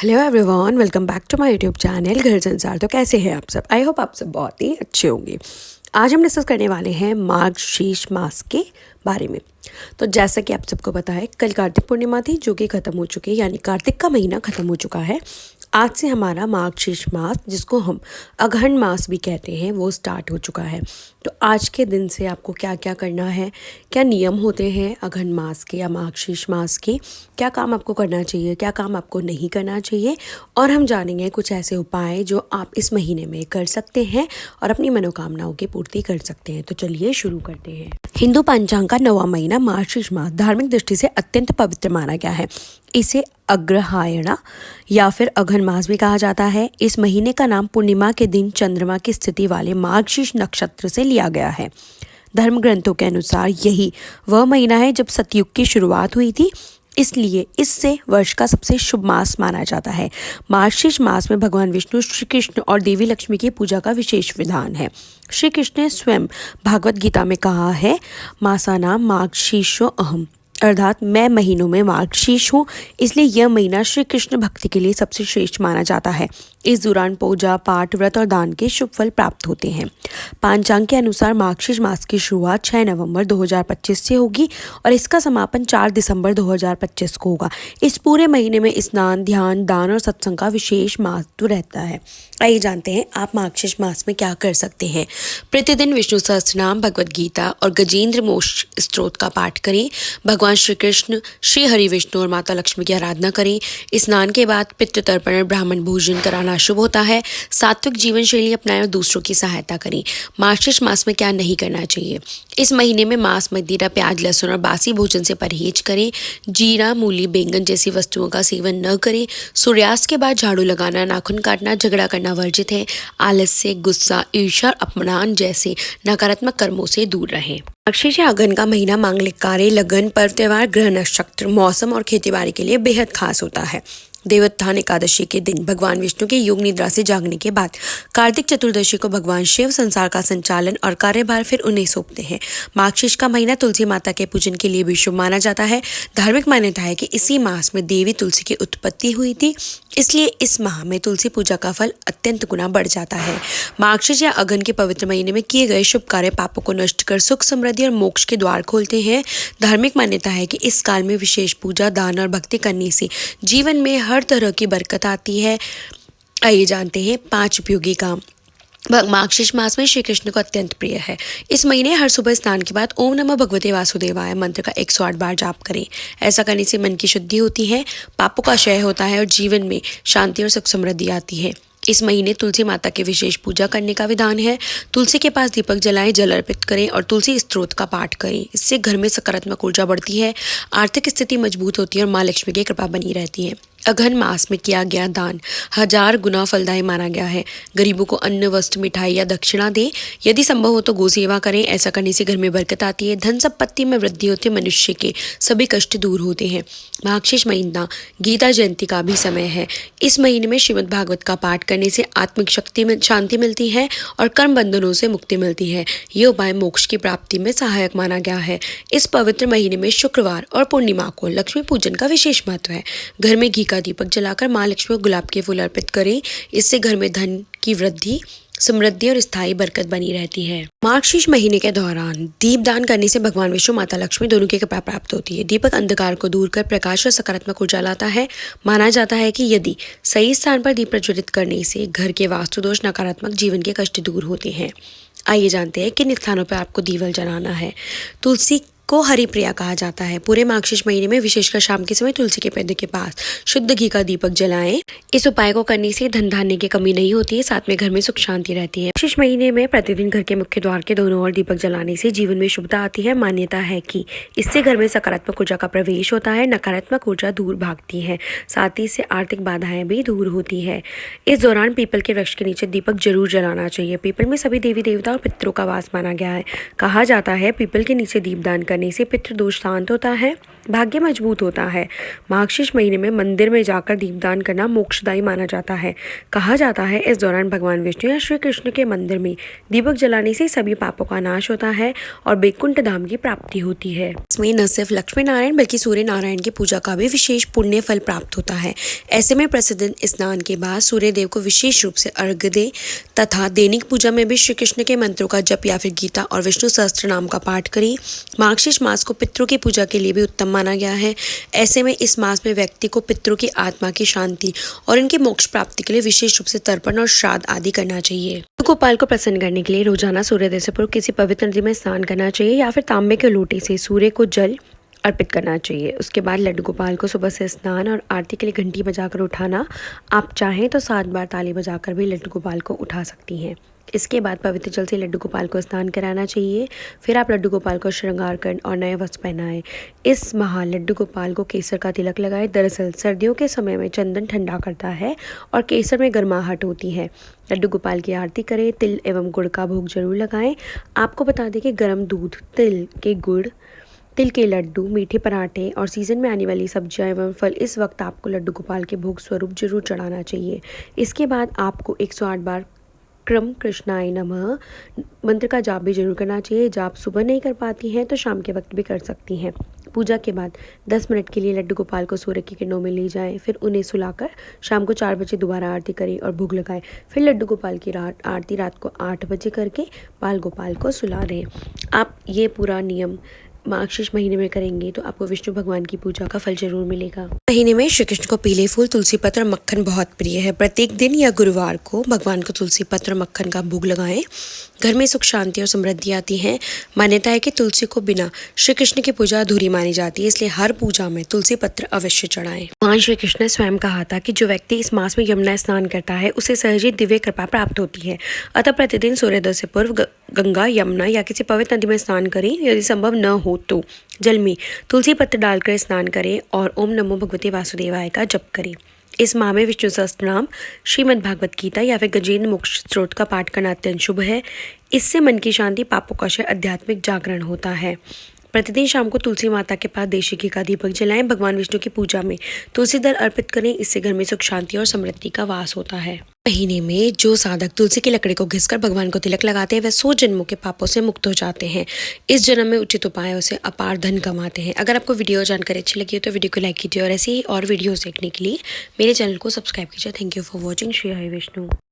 Hello everyone, welcome back to my YouTube channel Ghar Sansar. तो कैसे हैं आप सब? आई होप आप सब बहुत ही अच्छे होंगे। आज हम डिस्कस करने वाले हैं मार्गशीर्ष मास के बारे में। तो जैसा कि आप सबको पता है, कल कार्तिक पूर्णिमा थी जो कि ख़त्म हो चुकी है, यानी कार्तिक का महीना ख़त्म हो चुका है। आज से हमारा मार्गशीर्ष मास, जिसको हम अगहन मास भी कहते हैं, वो स्टार्ट हो चुका है। तो आज के दिन से आपको क्या क्या करना है, क्या नियम होते हैं अगहन मास के या मार्गशीर्ष मास के, क्या काम आपको करना चाहिए, क्या काम आपको नहीं करना चाहिए, और हम जानेंगे कुछ ऐसे उपाय जो आप इस महीने में कर सकते हैं और अपनी मनोकामनाओं की पूर्ति कर सकते हैं। तो चलिए शुरू करते हैं। हिंदू पंचांग का 9वां महीना मार्गशीर्ष मास धार्मिक दृष्टि से अत्यंत पवित्र माना गया है। इसे अग्रहायण या फिर अगहन मास भी कहा जाता है। इस महीने का नाम पूर्णिमा के दिन चंद्रमा की स्थिति वाले मार्गशीर्ष नक्षत्र से लिया गया है। धर्म ग्रंथों के अनुसार यही वह महीना है जब सतयुग की शुरुआत हुई थी, इसलिए इससे वर्ष का सबसे शुभ मास माना जाता है। मार्गशीर्ष मास में भगवान विष्णु, श्री कृष्ण और देवी लक्ष्मी की पूजा का विशेष विधान है। श्री कृष्ण ने स्वयं भागवत गीता में कहा है, मासानाम मार्गशीर्षो अहम, अर्थात मैं महीनों में मार्गशीर्ष हूँ, इसलिए यह महीना श्री कृष्ण भक्ति के लिए सबसे श्रेष्ठ माना जाता है। इस दौरान पूजा पाठ, व्रत और दान के शुभ फल प्राप्त होते हैं। पंचांग के अनुसार मार्गशीर्ष मास की शुरुआत 6 नवंबर 2025 से होगी और इसका समापन 4 दिसंबर 2025 को होगा। इस पूरे महीने में स्नान, ध्यान, दान और सत्संग का विशेष महत्व रहता है। आइए जानते हैं आप मार्गशीर्ष मास में क्या कर सकते हैं। प्रतिदिन विष्णु सहस्त्रनाम, भगवद गीता और गजेंद्र मोक्ष स्तोत्र का पाठ करें। भगवान श्री कृष्ण, श्री हरि विष्णु और माता लक्ष्मी की आराधना करें। स्नान के बाद पितृ तर्पण और ब्राह्मण भोजन कराना शुभ होता है। सात्विक जीवन शैली अपनाएं और दूसरों की सहायता करें। मार्गशीर्ष मास में क्या नहीं करना चाहिए? इस महीने में मांस, मदिरा, प्याज, लहसुन और बासी भोजन से परहेज करें। जीरा, मूली, बैंगन जैसी वस्तुओं का सेवन न करें। सूर्यास्त के बाद झाड़ू लगाना, नाखून काटना, झगड़ा करना वर्जित है। आलस्य, गुस्सा, ईर्ष्या और अपमान जैसे नकारात्मक कर्मों से दूर रहें। मार्गशीर्ष या अगहन का महीना मांगलिक कार्य, लगन, पर्व, त्योहार, ग्रह नक्षत्र, मौसम और खेतीबाड़ी के लिए बेहद खास होता है। देवोत्थान एकादशी के दिन भगवान विष्णु के योग निद्रा से जागने के बाद कार्तिक चतुर्दशी को भगवान शिव संसार का संचालन और कार्यभार फिर उन्हें सौंपते हैं। मार्गशीर्ष का महीना तुलसी माता के पूजन के लिए भी शुभ माना जाता है। धार्मिक मान्यता है कि इसी मास में देवी तुलसी की उत्पत्ति हुई थी, इसलिए इस माह में तुलसी पूजा का फल अत्यंत गुना बढ़ जाता है। मार्गशीर्ष या अगहन के पवित्र महीने में किए गए शुभ कार्य पापों को नष्ट कर सुख, समृद्धि और मोक्ष के द्वार खोलते हैं। धार्मिक मान्यता है कि इस काल में विशेष पूजा, दान और भक्ति करने से जीवन में हर तरह की बरकत आती है। आइए जानते हैं 5 उपयोगी काम मार्गशीर्ष मास में श्री कृष्ण को अत्यंत प्रिय है। इस महीने हर सुबह स्नान के बाद ओम नमः भगवते वासुदेवाय मंत्र का 108 बार जाप करें। ऐसा करने से मन की शुद्धि होती है, पापों का क्षय होता है और जीवन में शांति और सुख समृद्धि आती है। इस महीने तुलसी माता की विशेष पूजा करने का विधान है। तुलसी के पास दीपक जलाएं, जल अर्पित करें और तुलसी स्तोत्र का पाठ करें। इससे घर में सकारात्मक ऊर्जा बढ़ती है, आर्थिक स्थिति मजबूत होती है और माँ लक्ष्मी की कृपा बनी रहती है। अगहन मास में किया गया दान 1000 गुना फलदायी माना गया है। गरीबों को अन्न, वस्त्र, मिठाई या दक्षिणा दें। यदि संभव हो तो गौ सेवा करें। ऐसा करने से घर में बरकत आती है, धन संपत्ति में वृद्धि होती है, मनुष्य के सभी कष्ट दूर होते हैं। मार्गशीर्ष महीना गीता जयंती का भी समय है। इस महीने में श्रीमद् भागवत का पाठ करने से आत्मिक शक्ति में शांति मिलती है और कर्म बंधनों से मुक्ति मिलती है। ये उपाय मोक्ष की प्राप्ति में सहायक माना गया है। इस पवित्र महीने में शुक्रवार और पूर्णिमा को लक्ष्मी पूजन का विशेष महत्व है। घर में घी का दीपक जलाकर माँ लक्ष्मी को गुलाब के फूल अर्पित करें। इससे घर में धन की वृद्धि, समृद्धि और स्थायी बरकत बनी रहती है। मार्गशीर्ष महीने के दौरान दीप दान करने से भगवान विष्णु, माता लक्ष्मी दोनों की कृपा प्राप्त होती है। दीपक अंधकार को दूर कर प्रकाश और सकारात्मक ऊर्जा लाता है। माना जाता है कि यदि सही स्थान पर दीप प्रज्वलित करने से घर के वास्तु दोष, नकारात्मक जीवन के कष्ट दूर होते हैं। आइए जानते हैं किन स्थानों पर आपको दीपक जलाना है। तुलसी को हरिप्रिया कहा जाता है। पूरे मार्गशीर्ष महीने में विशेषकर शाम के समय तुलसी के पेड़ के पास शुद्ध घी का दीपक जलाएं। इस उपाय को करने से धन धान्य की कमी नहीं होती है, साथ में घर में सुख शांति रहती है। मार्गशीर्ष महीने में प्रतिदिन घर के मुख्य द्वार के दोनों ओर दीपक जलाने से जीवन में शुभता आती है। मान्यता है कि इससे घर में सकारात्मक ऊर्जा का प्रवेश होता है, नकारात्मक ऊर्जा दूर भागती है, साथ ही इससे आर्थिक बाधाएं भी दूर होती है। इस दौरान पीपल के वृक्ष के नीचे दीपक जरूर जलाना चाहिए। पीपल में सभी देवी देवता और पितरों का वास माना गया है। कहा जाता है पीपल के नीचे दीपदान करने करने से पितृदोष शांत होता है, भाग्य मजबूत होता है। मार्गशीर्ष महीने में मंदिर में जाकर दीपदान करना मोक्षदायी माना जाता है। कहा जाता है इस दौरान भगवान विष्णु या श्री कृष्ण के मंदिर में दीपक जलाने से सभी पापों का नाश होता है और वैकुंठ धाम की प्राप्ति होती है। इसमें न सिर्फ लक्ष्मी नारायण बल्कि सूर्य नारायण की पूजा का भी विशेष पुण्य फल प्राप्त होता है। ऐसे में प्रतिदिन स्नान के बाद सूर्य देव को विशेष रूप से अर्घ्य दे तथा दैनिक पूजा में भी श्री कृष्ण के मंत्रों का जप या फिर गीता और विष्णु सहस्त्र नाम का पाठ करें। मार्गशीर्ष मास को पितरों की पूजा के लिए भी उत्तम माना गया है। ऐसे में इस मास में व्यक्ति को पितरों की आत्मा की शांति और इनकी मोक्ष प्राप्ति के लिए विशेष रूप से तर्पण और श्राद्ध आदि करना चाहिए। गोपाल को प्रसन्न करने के लिए रोजाना सूर्योदय से पूर्व किसी पवित्र नदी में स्नान करना चाहिए या फिर तांबे के लोटे से सूर्य को जल अर्पित करना चाहिए। उसके बाद लड्डू गोपाल को सुबह से स्नान और आरती के लिए घंटी बजाकर उठाना। आप चाहें तो 7 बार ताली बजाकर भी लड्डू गोपाल को उठा सकती हैं। इसके बाद पवित्र जल से लड्डू गोपाल को स्नान कराना चाहिए। फिर आप लड्डू गोपाल को श्रृंगार कर और नए वस्त्र पहनाएं। इस माह लड्डू गोपाल को केसर का तिलक लगाएं। दरअसल सर्दियों के समय में चंदन ठंडा करता है और केसर में गर्माहट होती है। लड्डू गोपाल की आरती करें। तिल एवं गुड़ का भोग जरूर लगाएं। आपको बता दें कि गर्म दूध, तिल के लड्डू, मीठे पराठे और सीजन में आने वाली सब्जियां एवं फल इस वक्त आपको लड्डू गोपाल के भोग स्वरूप जरूर चढ़ाना चाहिए। इसके बाद आपको 108 बार क्रम कृष्णाय नमः मंत्र का जाप भी जरूर करना चाहिए। जाप सुबह नहीं कर पाती हैं तो शाम के वक्त भी कर सकती हैं। पूजा के बाद 10 मिनट के लिए लड्डू गोपाल को सूर्य की किरणों में ले जाएं। फिर उन्हें सुलाकर शाम को 4 बजे दोबारा आरती करें और भोग लगाएं। फिर लड्डू गोपाल की आरती रात को 8 बजे करके बाल गोपाल को सुला दें। आप ये पूरा नियम मार्गशीर्ष महीने में करेंगे तो आपको विष्णु भगवान की पूजा का फल जरूर मिलेगा। महीने में श्री कृष्ण को पीले फूल, तुलसी पत्र, मक्खन बहुत प्रिय है। प्रत्येक दिन या गुरुवार को भगवान को तुलसी पत्र मक्खन का भोग लगाएं। घर में सुख शांति और समृद्धि आती है। मान्यता है कि तुलसी को बिना श्री कृष्ण की पूजा अधूरी मानी जाती है, इसलिए हर पूजा में तुलसी पत्र अवश्य चढ़ाएं। भगवान श्री कृष्ण ने स्वयं कहा था कि जो व्यक्ति इस मास में यमुना स्नान करता है उसे सहज दिव्य कृपा प्राप्त होती है। अतः प्रतिदिन सूर्योदय से पूर्व गंगा, यमुना या किसी पवित्र नदी में स्नान करें। यदि संभव न हो तो जल में तुलसी पत्र डालकर स्नान करें और ओम नमो भगवते वासुदेवाय का जप करें। इस माह में विष्णु सहस्त्र नाम, श्रीमद् भागवत गीता या फिर गजेंद्र मोक्ष स्त्रोत का पाठ करना अत्यंत शुभ है। इससे मन की शांति, पापों का क्षय, आध्यात्मिक जागरण होता है। प्रतिदिन शाम को तुलसी माता के पास देशी घी का दीपक जलाएं। भगवान विष्णु की पूजा में तुलसी दल अर्पित करें। इससे घर में सुख शांति और समृद्धि का वास होता है। महीने में जो साधक तुलसी की लकड़ी को घिसकर भगवान को तिलक लगाते हैं वह 100 जन्मों के पापों से मुक्त हो जाते हैं। इस जन्म में उचित उपायों से अपार धन कमाते हैं। अगर आपको वीडियो जानकारी अच्छी लगी हो तो वीडियो को लाइक कीजिए और ऐसे ही और वीडियोस देखने के लिए मेरे चैनल को सब्सक्राइब कीजिए। Thank you for watching. Shri Hari Vishnu.